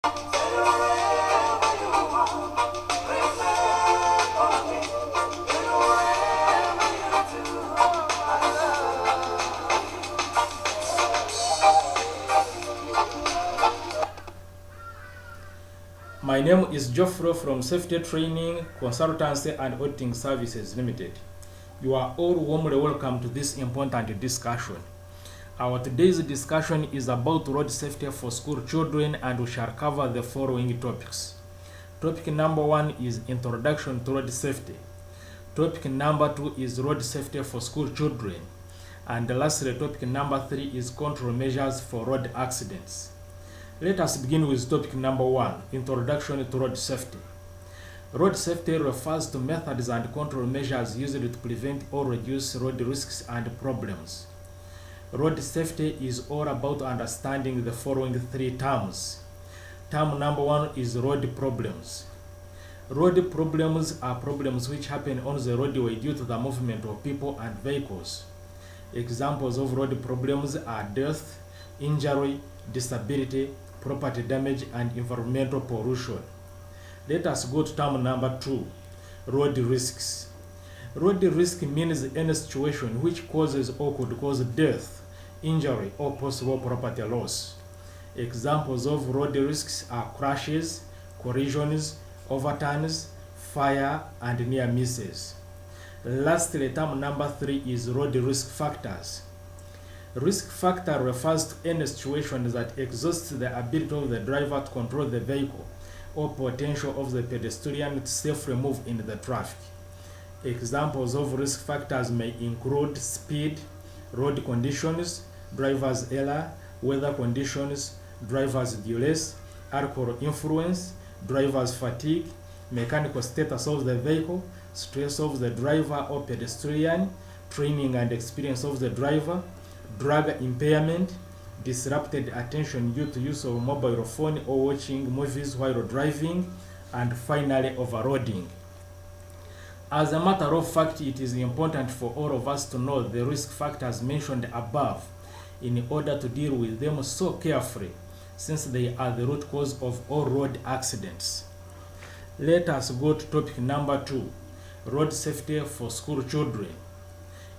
My name is Geoffrey from Safety Training, Consultancy and Auditing Services Limited. You are all warmly welcome to this important discussion. Our today's discussion is about road safety for school children, and we shall cover the following topics. Topic number 1 is Introduction to Road Safety. Topic number 2 is Road Safety for School Children. And lastly, topic number 3 is Control Measures for Road Accidents. Let us begin with topic number 1, Introduction to Road Safety. Road safety refers to methods and control measures used to prevent or reduce road risks and problems. Road safety is all about understanding the following 3 terms. Term number 1 is road problems. Road problems are problems which happen on the roadway due to the movement of people and vehicles. Examples of road problems are death, injury, disability, property damage, and environmental pollution. Let us go to term number 2, road risks. Road risk means any situation which causes or could cause death, injury, or possible property loss. Examples of road risks are crashes, collisions, overturns, fire, and near misses. Lastly, term number 3 is road risk factors. Risk factor refers to any situation that exhausts the ability of the driver to control the vehicle or potential of the pedestrian to safely move in the traffic. Examples of risk factors may include speed, road conditions, driver's error, weather conditions, driver's duress, alcohol influence, driver's fatigue, mechanical status of the vehicle, stress of the driver or pedestrian, training and experience of the driver, drug impairment, disrupted attention due to use of mobile phone or watching movies while driving, and finally overloading. As a matter of fact, it is important for all of us to know the risk factors mentioned above in order to deal with them so carefully, since they are the root cause of all road accidents. Let us go to topic number 2, road safety for school children.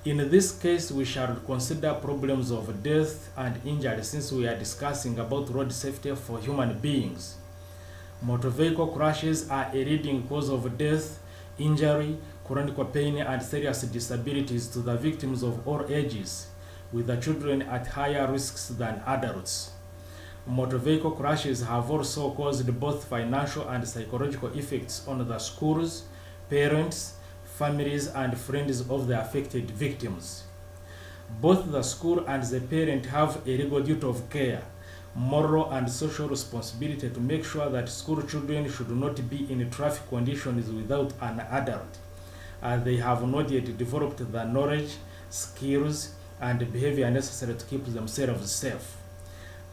In this case, we shall consider problems of death and injury, since we are discussing about road safety for human beings. Motor vehicle crashes are a leading cause of death, injury, chronic pain, and serious disabilities to the victims of all ages, with the children at higher risks than adults. Motor vehicle crashes have also caused both financial and psychological effects on the schools, parents, families, and friends of the affected victims. Both the school and the parent have a legal duty of care, moral and social responsibility to make sure that school children should not be in traffic conditions without an adult, as they have not yet developed the knowledge, skills, and behavior necessary to keep themselves safe.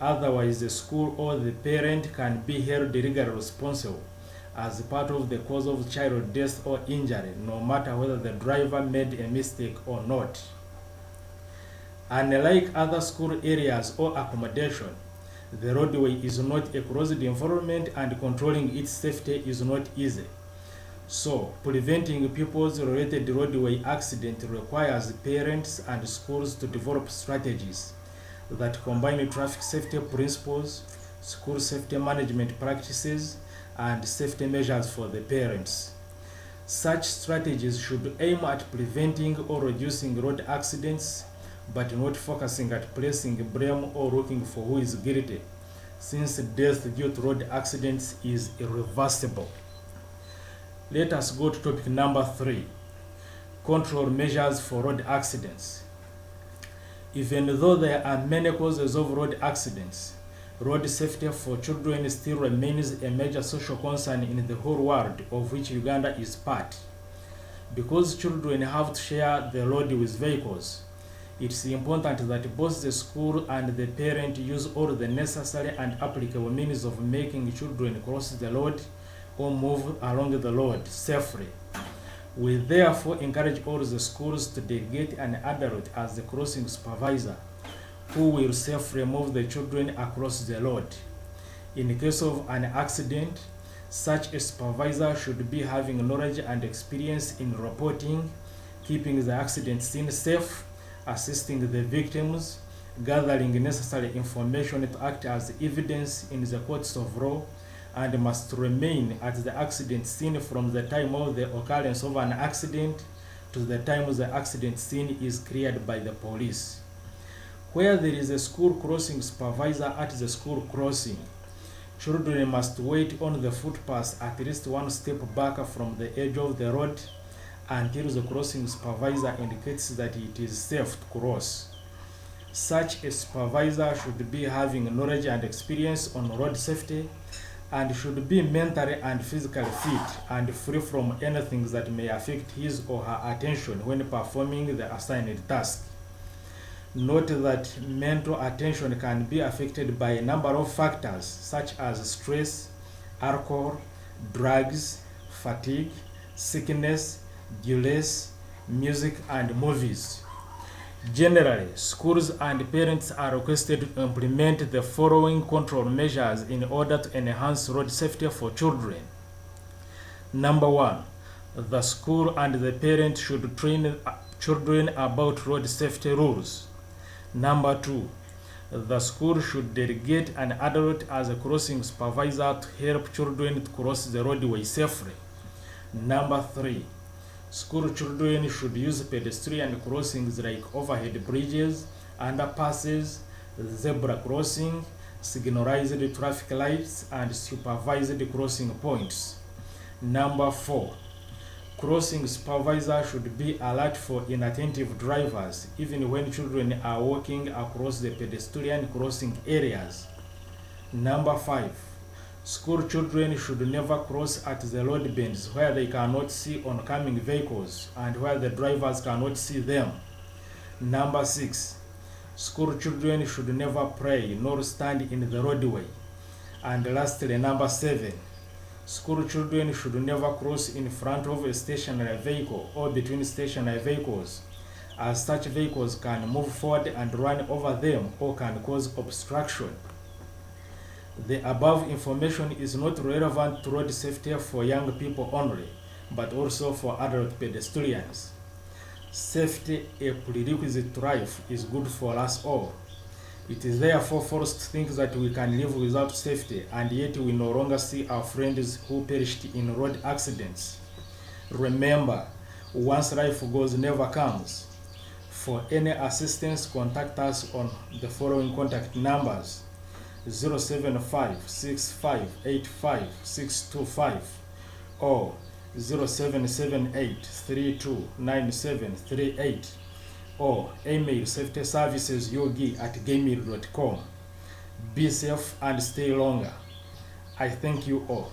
Otherwise, the school or the parent can be held legally responsible as part of the cause of child death or injury, no matter whether the driver made a mistake or not. Unlike other school areas or accommodation, the roadway is not a closed environment, and controlling its safety is not easy. So, preventing pupils-related roadway accidents requires parents and schools to develop strategies that combine traffic safety principles, school safety management practices, and safety measures for the parents. Such strategies should aim at preventing or reducing road accidents, but not focusing at placing blame or looking for who is guilty, since death due to road accidents is irreversible. Let us go to topic number 3, control measures for road accidents. Even though there are many causes of road accidents, road safety for children still remains a major social concern in the whole world, of which Uganda is part. Because children have to share the road with vehicles, it's important that both the school and the parent use all the necessary and applicable means of making children cross the road or move along the road safely. We therefore encourage all the schools to delegate an adult as the crossing supervisor who will safely move the children across the road. In case of an accident, such a supervisor should be having knowledge and experience in reporting, keeping the accident scene safe, assisting the victims, gathering necessary information to act as evidence in the courts of law, and must remain at the accident scene from the time of the occurrence of an accident to the time the accident scene is cleared by the police. Where there is a school crossing supervisor at the school crossing, children must wait on the footpath at least one step back from the edge of the road until the crossing supervisor indicates that it is safe to cross. Such a supervisor should be having knowledge and experience on road safety and should be mentally and physically fit and free from anything that may affect his or her attention when performing the assigned task. Note that mental attention can be affected by a number of factors such as stress, alcohol, drugs, fatigue, sickness, duress, music, and movies. Generally, schools and parents are requested to implement the following control measures in order to enhance road safety for children. Number 1, the school and the parent should train children about road safety rules. Number 2, the school should delegate an adult as a crossing supervisor to help children to cross the roadway safely. Number 3, school children should use pedestrian crossings like overhead bridges, underpasses, zebra crossing, signalized traffic lights, and supervised crossing points. Number 4, crossing supervisor should be alert for inattentive drivers even when children are walking across the pedestrian crossing areas. Number 5, school children should never cross at the road bends where they cannot see oncoming vehicles and where the drivers cannot see them. Number 6, school children should never pray nor stand in the roadway. And lastly, number 7, school children should never cross in front of a stationary vehicle or between stationary vehicles, as such vehicles can move forward and run over them or can cause obstruction. The above information is not relevant to road safety for young people only, but also for adult pedestrians. Safety, a prerequisite to life, is good for us all. It is therefore false to think that we can live without safety, and yet we no longer see our friends who perished in road accidents. Remember, once life goes, never comes. For any assistance, contact us on the following contact numbers: 075-6585-625 or 0778-329738 or email safetyservicesyogi@gmail.com. Be safe and stay longer. I thank you all.